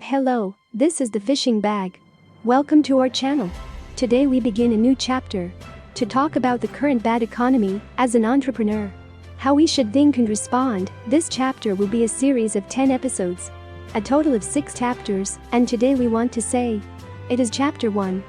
Hello, this is the fishing bag. Welcome to our channel. Today we begin a new chapter to talk about the current bad economy as an entrepreneur. How we should think and respond. This chapter will be a series of 10 episodes, a total of 6 chapters, and today we want to say it is chapter 1.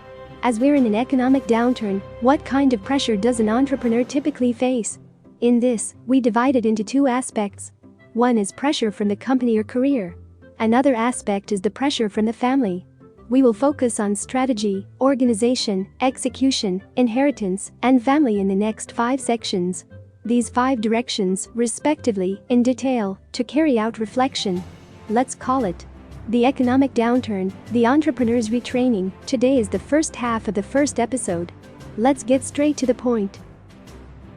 As we're in an economic downturn, what kind of pressure does an entrepreneur typically face? In this, we divide it into 2 aspects. One is pressure from the company or career. Another aspect is the pressure from the family. We will focus on strategy, organization, execution, inheritance, and family in the next 5 sections. These 5 directions, respectively, in detail, to carry out reflection. Let's call it the economic downturn, the entrepreneur's retraining. Today is the first half of the first episode. Let's get straight to the point.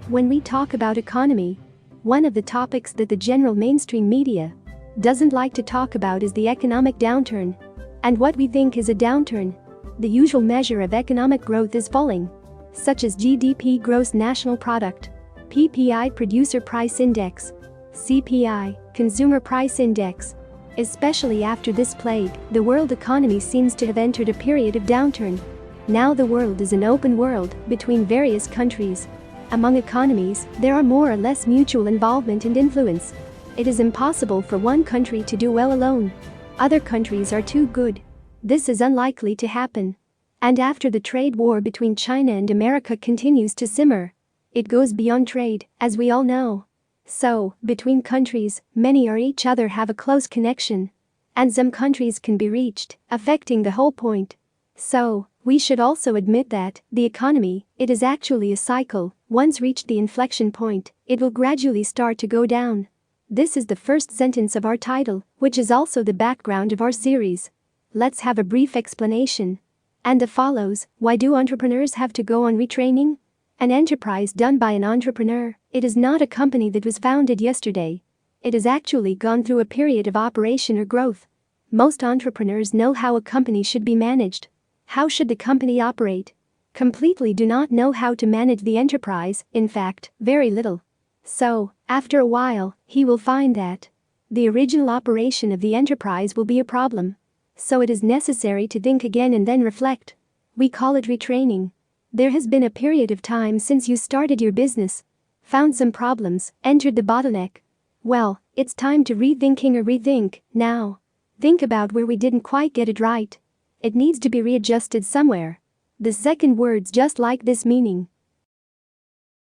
When we talk about economy, one of the topics that the general mainstream media doesn't like to talk about is the economic downturn. And what we think is a downturn. The usual measure of economic growth is falling, such as GDP, gross national product, PPI, producer price index, CPI, consumer price index. Especially after this plague, the world economy seems to have entered a period of downturn. Now the world is an open world between various countries. Among economies, there are more or less mutual involvement and influence. It is impossible for one country to do well alone. Other countries are too good. This is unlikely to happen. And after the trade war between China and America continues to simmer, it goes beyond trade, as we all know. So, between countries, many or each other have a close connection. And some countries can be reached, affecting the whole point. So, we should also admit that the economy, it is actually a cycle. Once reached the inflection point, it will gradually start to go down. This is the first sentence of our title, which is also the background of our series. Let's have a brief explanation. And the follows: why do entrepreneurs have to go on retraining? An enterprise done by an entrepreneur, it is not a company that was founded yesterday. It has actually gone through a period of operation or growth. Most entrepreneurs know how a company should be managed. How should the company operate? Completely do not know how to manage the enterprise, in fact, very little. So, after a while, he will find that the original operation of the enterprise will be a problem. So it is necessary to think again and then reflect. We call it retraining. There has been a period of time since you started your business, found some problems, entered the bottleneck. Well, it's time to rethink now. Think about where we didn't quite get it right. It needs to be readjusted somewhere. The second word's just like this meaning.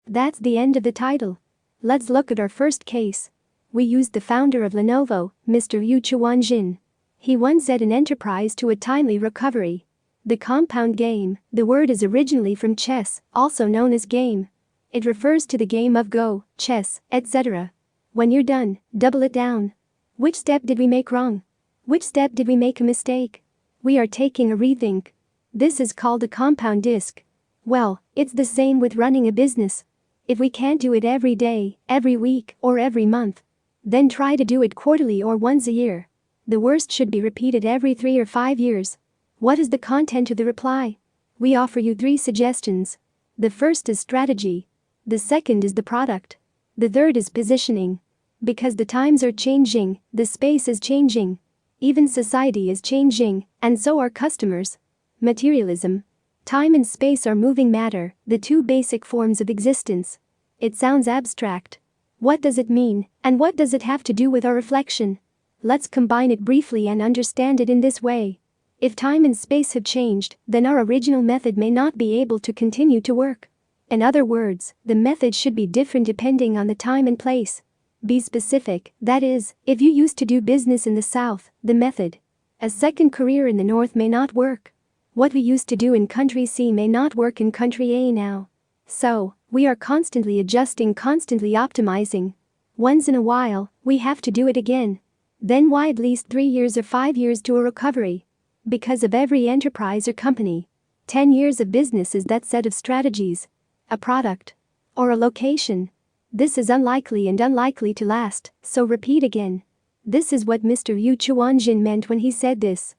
That's the end of the title. Let's look at our first case. We used the founder of Lenovo, Mr. Yu Chuanjin. He once said an enterprise to a timely recovery. The compound game, the word is originally from chess, also known as game. It refers to the game of Go, chess, etc. When you're done, double it down. Which step did we make wrong? Which step did we make a mistake? We are taking a rethink. This is called a compound disc. Well, it's the same with running a business. If we can't do it every day, every week, or every month, then try to do it quarterly or once a year. The worst should be repeated every 3 or 5 years. What is the content of the reply? We offer you 3 suggestions. The first is strategy. The second is the product. The third is positioning. Because the times are changing, the space is changing. Even society is changing, and so are customers. Materialism. Time and space are moving matter, the 2 basic forms of existence. It sounds abstract. What does it mean, and what does it have to do with our reflection? Let's combine it briefly and understand it in this way. If time and space have changed, then our original method may not be able to continue to work. In other words, the method should be different depending on the time and place. Be specific, that is, if you used to do business in the South, the method, a second career in the North may not work. What we used to do in country C may not work in country A now. So, we are constantly adjusting, constantly optimizing. Once in a while, we have to do it again. Then why at least 3 years or 5 years to a recovery? Because of every enterprise or company, 10 years of business is that set of strategies, a product, or a location. This is unlikely and unlikely to last, so repeat again. This is what Mr. Yu Chuanjin meant when he said this.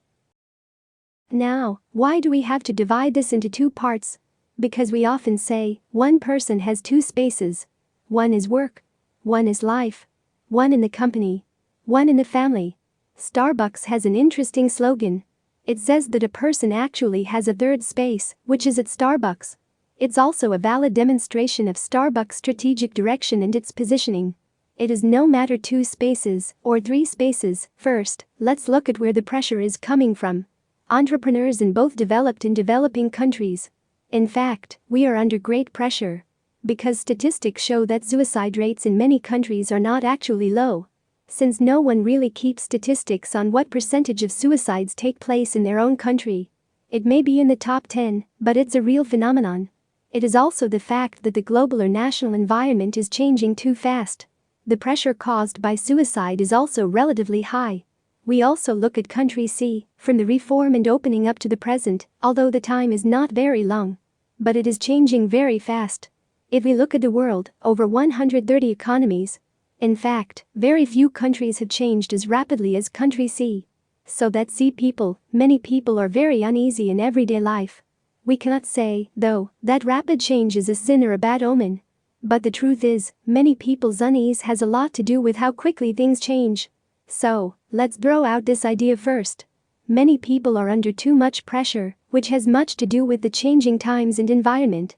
Now, why do we have to divide this into 2 parts? Because we often say, one person has 2 spaces. One is work. One is life. One in the company. One in the family. Starbucks has an interesting slogan. It says that a person actually has a third space, which is at Starbucks. It's also a valid demonstration of Starbucks' strategic direction and its positioning. It is no matter 2 spaces or 3 spaces. First, let's look at where the pressure is coming from. Entrepreneurs in both developed and developing countries. In fact, we are under great pressure. Because statistics show that suicide rates in many countries are not actually low. Since no one really keeps statistics on what percentage of suicides take place in their own country. It may be in the top 10, but it's a real phenomenon. It is also the fact that the global or national environment is changing too fast. The pressure caused by suicide is also relatively high. We also look at country C, from the reform and opening up to the present, although the time is not very long. But it is changing very fast. If we look at the world, over 130 economies. In fact, very few countries have changed as rapidly as country C. So that C people, many people are very uneasy in everyday life. We cannot say, though, that rapid change is a sin or a bad omen. But the truth is, many people's unease has a lot to do with how quickly things change. So, let's throw out this idea first. Many people are under too much pressure, which has much to do with the changing times and environment.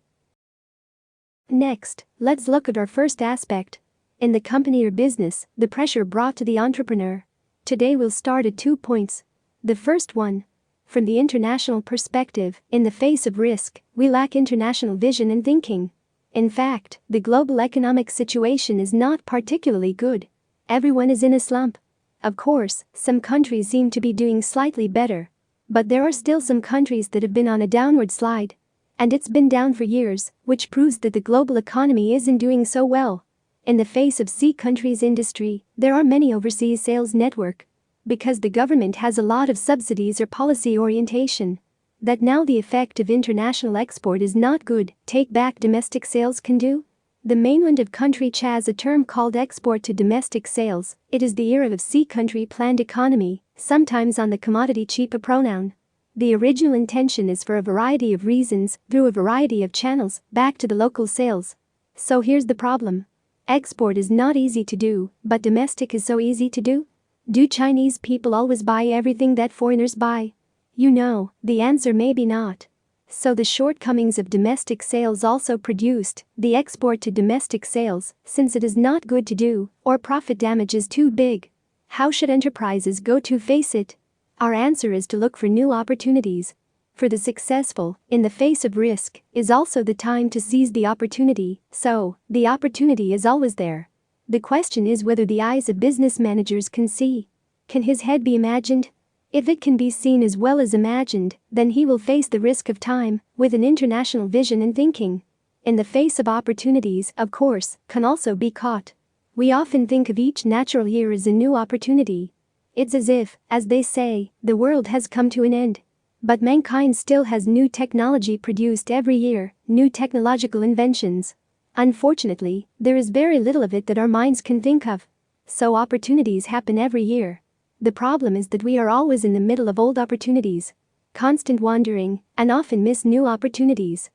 Next, let's look at our first aspect. In the company or business, the pressure brought to the entrepreneur. Today we'll start at 2 points. The first one. From the international perspective, in the face of risk, we lack international vision and thinking. In fact, the global economic situation is not particularly good. Everyone is in a slump. Of course, some countries seem to be doing slightly better. But there are still some countries that have been on a downward slide. And it's been down for years, which proves that the global economy isn't doing so well. In the face of C countries' industry, there are many overseas sales network. Because the government has a lot of subsidies or policy orientation. That now the effect of international export is not good, take back domestic sales can do. The mainland of country has a term called export to domestic sales. It is the era of C country planned economy, sometimes on the commodity cheap a pronoun. The original intention is for a variety of reasons, through a variety of channels, back to the local sales. So here's the problem. Export is not easy to do, but domestic is so easy to do? Do Chinese people always buy everything that foreigners buy? You know, the answer may be not. So the shortcomings of domestic sales also produced the export to domestic sales, since it is not good to do, or profit damage is too big. How should enterprises go to face it? Our answer is to look for new opportunities. For the successful, in the face of risk, is also the time to seize the opportunity, so the opportunity is always there. The question is whether the eyes of business managers can see. Can his head be imagined? If it can be seen as well as imagined, then he will face the risk of time with an international vision and thinking. In the face of opportunities, of course, can also be caught. We often think of each natural year as a new opportunity. It's as if, as they say, the world has come to an end. But mankind still has new technology produced every year, new technological inventions. Unfortunately, there is very little of it that our minds can think of. So opportunities happen every year. The problem is that we are always in the middle of old opportunities. Constant wandering, and often miss new opportunities.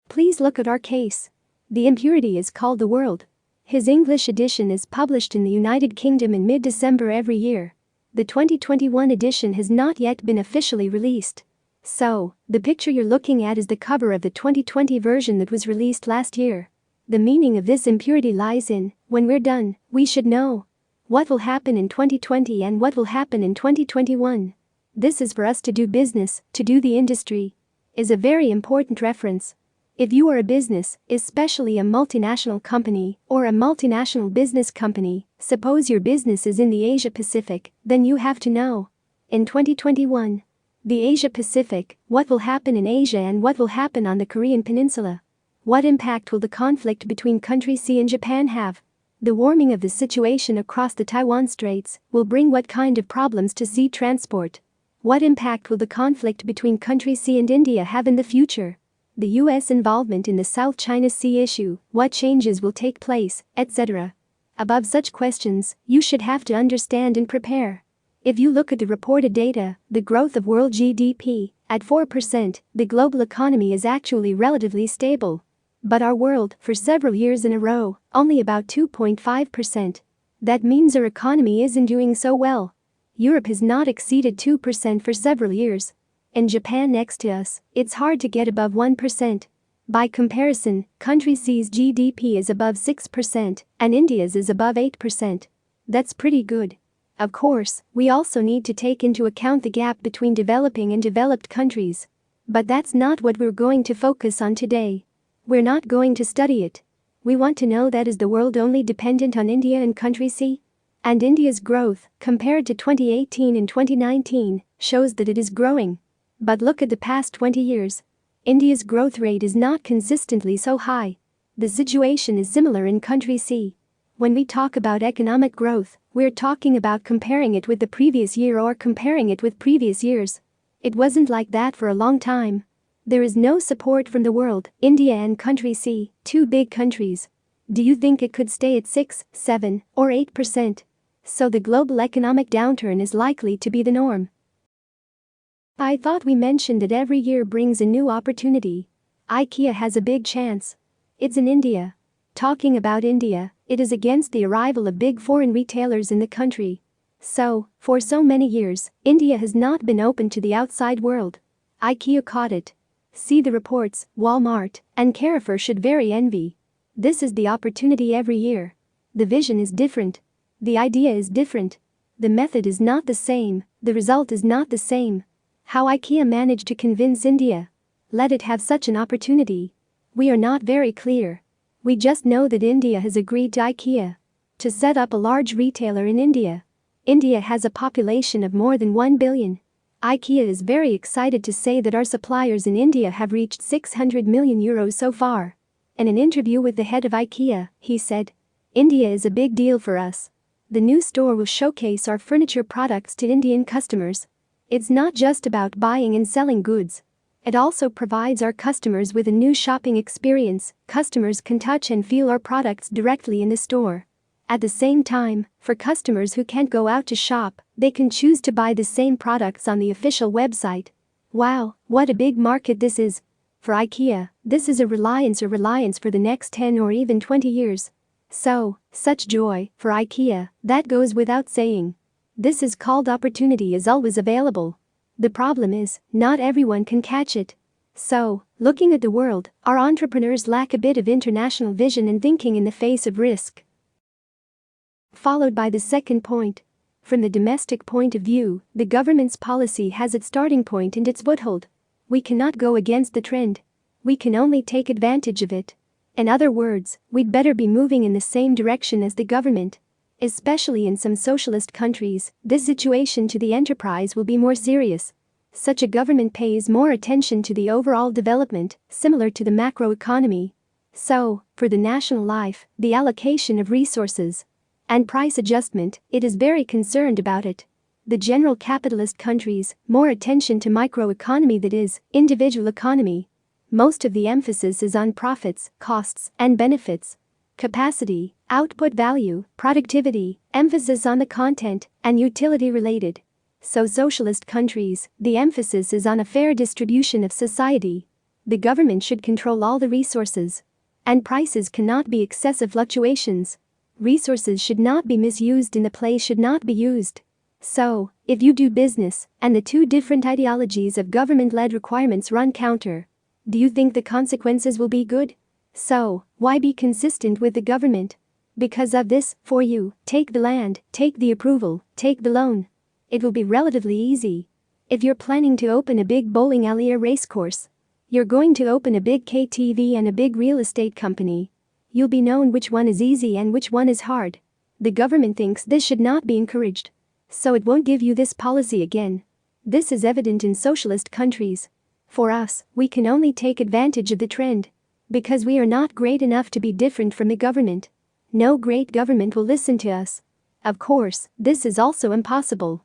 Please look at our case. The impurity is called The World. His English edition is published in the United Kingdom in mid-December every year. The 2021 edition has not yet been officially released. So, the picture you're looking at is the cover of the 2020 version that was released last year. The meaning of this impurity lies in, when we're done, we should know what will happen in 2020 and what will happen in 2021. This is for us to do business, to do the industry. Is a very important reference. If you are a business, especially a multinational company or a multinational business company, suppose your business is in the Asia Pacific, then you have to know. In 2021, the Asia Pacific, what will happen in Asia and what will happen on the Korean Peninsula? What impact will the conflict between country C and Japan have? The warming of the situation across the Taiwan Straits will bring what kind of problems to sea transport? What impact will the conflict between country C and India have in the future? The US involvement in the South China Sea issue, what changes will take place, etc. Above such questions, you should have to understand and prepare. If you look at the reported data, the growth of world GDP, at 4%, the global economy is actually relatively stable. But our world, for several years in a row, only about 2.5%. That means our economy isn't doing so well. Europe has not exceeded 2% for several years. In Japan next to us, it's hard to get above 1%. By comparison, country C's GDP is above 6% and India's is above 8%. That's pretty good. Of course, we also need to take into account the gap between developing and developed countries. But that's not what we're going to focus on today. We're not going to study it. We want to know that is the world only dependent on India and country C? And India's growth, compared to 2018 and 2019, shows that it is growing. But look at the past 20 years. India's growth rate is not consistently so high. The situation is similar in country C. When we talk about economic growth, we're talking about comparing it with the previous year or comparing it with previous years. It wasn't like that for a long time. There is no support from the world, India and country C, two big countries. Do you think it could stay at 6, 7, or 8%? So the global economic downturn is likely to be the norm. I thought we mentioned that every year brings a new opportunity. IKEA has a big chance. It's in India. Talking about India, it is against the arrival of big foreign retailers in the country. So, for so many years, India has not been open to the outside world. IKEA caught it. See the reports, Walmart and Carrefour should very envy. This is the opportunity every year. The vision is different. The idea is different. The method is not the same, the result is not the same. How IKEA managed to convince India? Let it have such an opportunity. We are not very clear. We just know that India has agreed to IKEA to set up a large retailer in India. India has a population of more than 1 billion. IKEA is very excited to say that our suppliers in India have reached 600 million euros so far. In an interview with the head of IKEA, he said, "India is a big deal for us. The new store will showcase our furniture products to Indian customers. It's not just about buying and selling goods. It also provides our customers with a new shopping experience. Customers can touch and feel our products directly in the store. At the same time, for customers who can't go out to shop, they can choose to buy the same products on the official website." Wow, what a big market this is. For IKEA, this is a reliance for the next 10 or even 20 years. So, such joy for IKEA, that goes without saying. This is called opportunity is always available. The problem is, not everyone can catch it. So, looking at the world, our entrepreneurs lack a bit of international vision and thinking in the face of risk. Followed by the second point. From the domestic point of view, the government's policy has its starting point and its foothold. We cannot go against the trend. We can only take advantage of it. In other words, we'd better be moving in the same direction as the government. Especially in some socialist countries, this situation to the enterprise will be more serious. Such a government pays more attention to the overall development, similar to the macroeconomy. So, for the national life, the allocation of resources and price adjustment, it is very concerned about it. The general capitalist countries, more attention to microeconomy, that is, individual economy. Most of the emphasis is on profits, costs, and benefits. Capacity, output value, productivity, emphasis on the content, and utility related. So socialist countries, the emphasis is on a fair distribution of society. The government should control all the resources. And prices cannot be excessive fluctuations. Resources should not be misused and the play should not be used. So, if you do business, and the two different ideologies of government-led requirements run counter, do you think the consequences will be good? So, why be consistent with the government? Because of this, for you, take the land, take the approval, take the loan. It will be relatively easy. If you're planning to open a big bowling alley or racecourse, you're going to open a big KTV and a big real estate company. You'll be known which one is easy and which one is hard. The government thinks this should not be encouraged. So it won't give you this policy again. This is evident in socialist countries. For us, we can only take advantage of the trend. Because we are not great enough to be different from the government. No great government will listen to us. Of course, this is also impossible.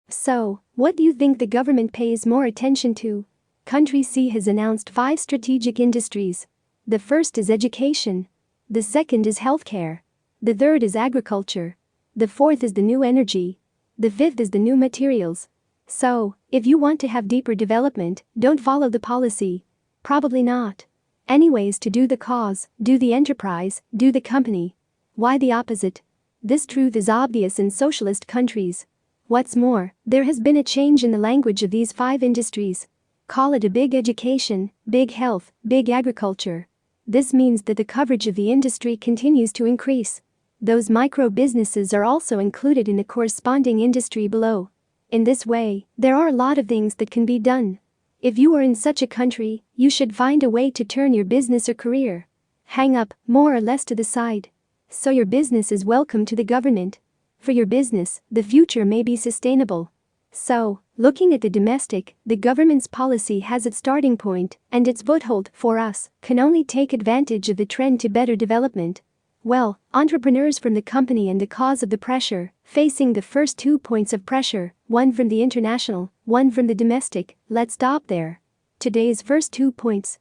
So, what do you think the government pays more attention to? Country C has announced 5 strategic industries. The first is education. The second is healthcare. The third is agriculture. The fourth is the new energy. The fifth is the new materials. So, if you want to have deeper development, don't follow the policy. Probably not. Anyways, to do the cause, do the enterprise, do the company. Why the opposite? This truth is obvious in socialist countries. What's more, there has been a change in the language of these 5 industries. Call it a big education, big health, big agriculture. This means that the coverage of the industry continues to increase. Those micro businesses are also included in the corresponding industry below. In this way, there are a lot of things that can be done. If you are in such a country, you should find a way to turn your business or career hang up more or less to the side. So your business is welcome to the government. For your business, the future may be sustainable. So, looking at the domestic, the government's policy has its starting point, and its foothold for us can only take advantage of the trend to better development. Well, entrepreneurs from the company and the cause of the pressure, facing the first 2 points of pressure, one from the international, one from the domestic, let's stop there. Today's first 2 points,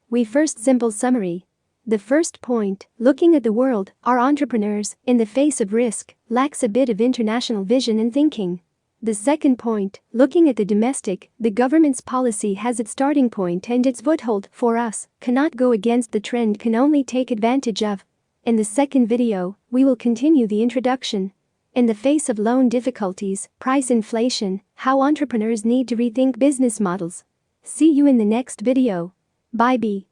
simple summary. The first point, looking at the world, our entrepreneurs, in the face of risk, lacks a bit of international vision and thinking. The second point, looking at the domestic, the government's policy has its starting point and its foothold for us, cannot go against the trend, can only take advantage of. In the second video, we will continue the introduction. In the face of loan difficulties, price inflation, how entrepreneurs need to rethink business models. See you in the next video. Bye.